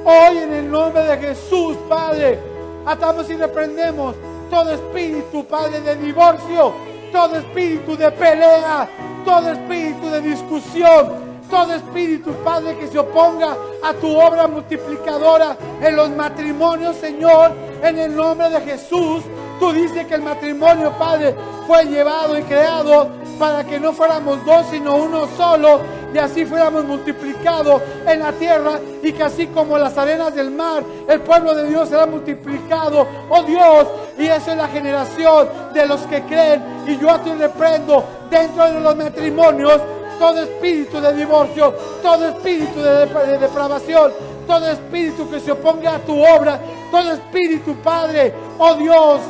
Hoy en el nombre de Jesús, Padre, atamos y reprendemos todo espíritu, Padre, de divorcio, todo espíritu de pelea, todo espíritu de discusión, todo espíritu, Padre, que se oponga a tu obra multiplicadora en los matrimonios, Señor, en el nombre de Jesús. Tú dices que el matrimonio, Padre, fue llevado y creado para que no fuéramos dos, sino uno solo, y así fuéramos multiplicados en la tierra, y que así como las arenas del mar, el pueblo de Dios será multiplicado, oh Dios, y eso es la generación de los que creen. Y yo a ti reprendo dentro de los matrimonios todo espíritu de divorcio, todo espíritu de depravación, todo espíritu que se oponga a tu obra, todo espíritu, Padre, oh Dios,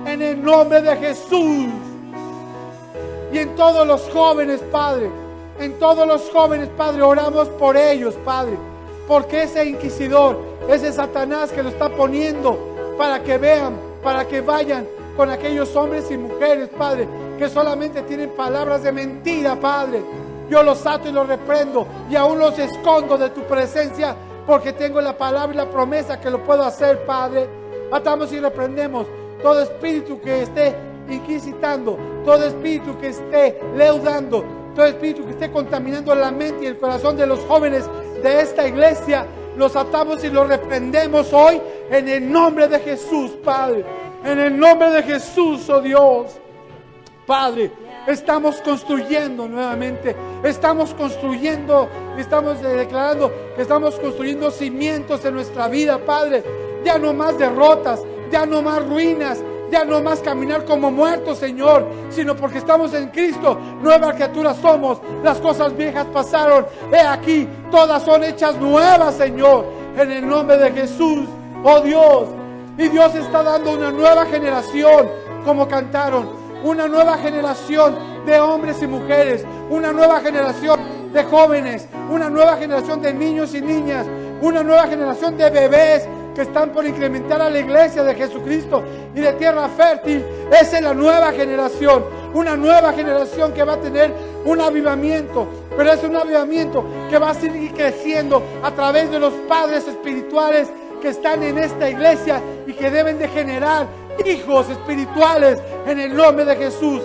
en el nombre de Jesús. Y en todos los jóvenes, Padre, en todos los jóvenes, Padre, oramos por ellos, Padre, porque ese inquisidor, ese Satanás que lo está poniendo para que vean, para que vayan con aquellos hombres y mujeres, Padre, que solamente tienen palabras de mentira, Padre, yo los ato y los reprendo y aún los escondo de tu presencia, porque tengo la palabra y la promesa que lo puedo hacer, Padre. Atamos y reprendemos todo espíritu que esté inquisitando, todo espíritu que esté leudando, todo espíritu que esté contaminando la mente y el corazón de los jóvenes de esta iglesia. Los atamos y los reprendemos hoy en el nombre de Jesús, Padre. En el nombre de Jesús, oh Dios. Padre, estamos construyendo nuevamente. Estamos construyendo, estamos declarando que estamos construyendo cimientos en nuestra vida, Padre. Ya no más derrotas, ya no más ruinas, ya no más caminar como muertos, Señor, sino porque estamos en Cristo, nueva criatura somos. Las cosas viejas pasaron, he aquí, todas son hechas nuevas, Señor, en el nombre de Jesús, oh Dios. Y Dios está dando una nueva generación, como cantaron, una nueva generación de hombres y mujeres, una nueva generación de jóvenes, una nueva generación de niños y niñas, una nueva generación de bebés que están por incrementar a la iglesia de Jesucristo y de Tierra Fértil. Esa es la nueva generación, una nueva generación que va a tener un avivamiento, pero es un avivamiento que va a seguir creciendo a través de los padres espirituales que están en esta iglesia y que deben de generar hijos espirituales en el nombre de Jesús.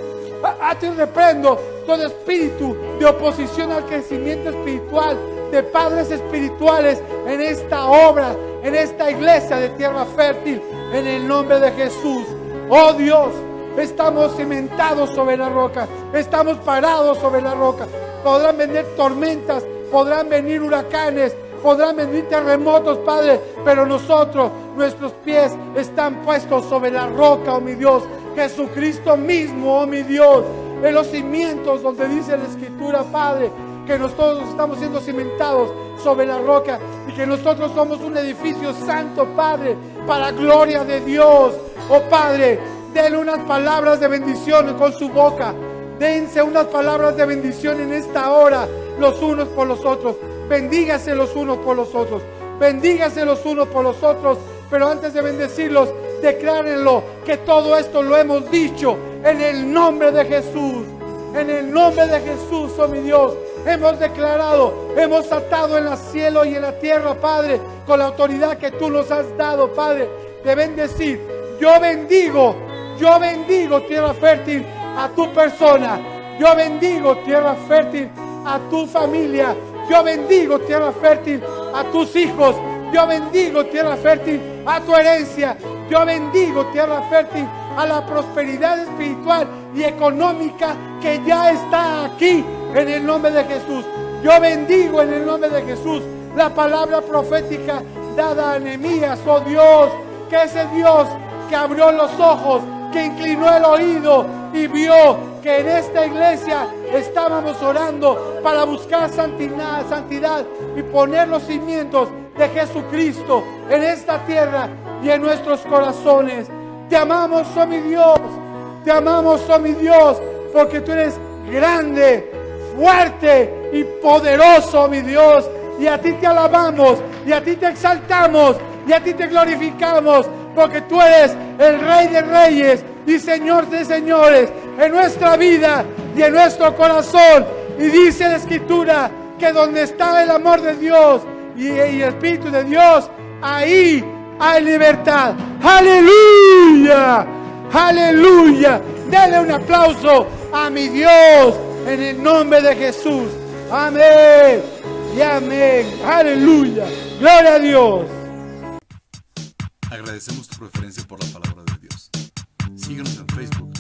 Te reprendo todo espíritu de oposición al crecimiento espiritual de padres espirituales en esta obra, en esta iglesia de Tierra Fértil, en el nombre de Jesús. Oh Dios, estamos cimentados sobre la roca, estamos parados sobre la roca. Podrán venir tormentas, podrán venir huracanes, podrán venir terremotos, Padre, pero nosotros, nuestros pies están puestos sobre la roca, oh mi Dios, Jesucristo mismo, oh mi Dios, en los cimientos donde dice la Escritura, Padre, que nosotros estamos siendo cimentados sobre la roca y que nosotros somos un edificio santo, Padre, para gloria de Dios. Oh Padre, denle unas palabras de bendición con su boca. Dense unas palabras de bendición en esta hora, los unos por los otros. Bendígase los unos por los otros. Bendígase los unos por los otros. Pero antes de bendecirlos, declárenlo que todo esto lo hemos dicho en el nombre de Jesús. En el nombre de Jesús, oh mi Dios, hemos declarado, hemos atado en el cielo y en la tierra, Padre, con la autoridad que tú nos has dado, Padre, de bendecir. Yo bendigo Tierra Fértil a tu persona. Yo bendigo Tierra Fértil a tu familia. Yo bendigo Tierra Fértil a tus hijos. Yo bendigo Tierra Fértil a tu herencia. Yo bendigo Tierra Fértil a la prosperidad espiritual y económica que ya está aquí en el nombre de Jesús. Yo bendigo en el nombre de Jesús la palabra profética dada a Nehemías, oh Dios, que ese Dios que abrió los ojos, que inclinó el oído y vio que en esta iglesia estábamos orando para buscar santidad y poner los cimientos de Jesucristo en esta tierra y en nuestros corazones. Te amamos, oh mi Dios, te amamos, oh mi Dios, porque tú eres grande, fuerte y poderoso, oh mi Dios, y a ti te alabamos, y a ti te exaltamos, y a ti te glorificamos, porque tú eres el Rey de Reyes y Señor de Señores en nuestra vida y en nuestro corazón. Y dice la Escritura que donde está el amor de Dios y el Espíritu de Dios, ahí hay libertad. ¡Aleluya! ¡Aleluya! Dale un aplauso a mi Dios en el nombre de Jesús. Amén y amén. ¡Aleluya! ¡Gloria a Dios! Agradecemos tu preferencia por la palabra de Dios. Síguenos en Facebook,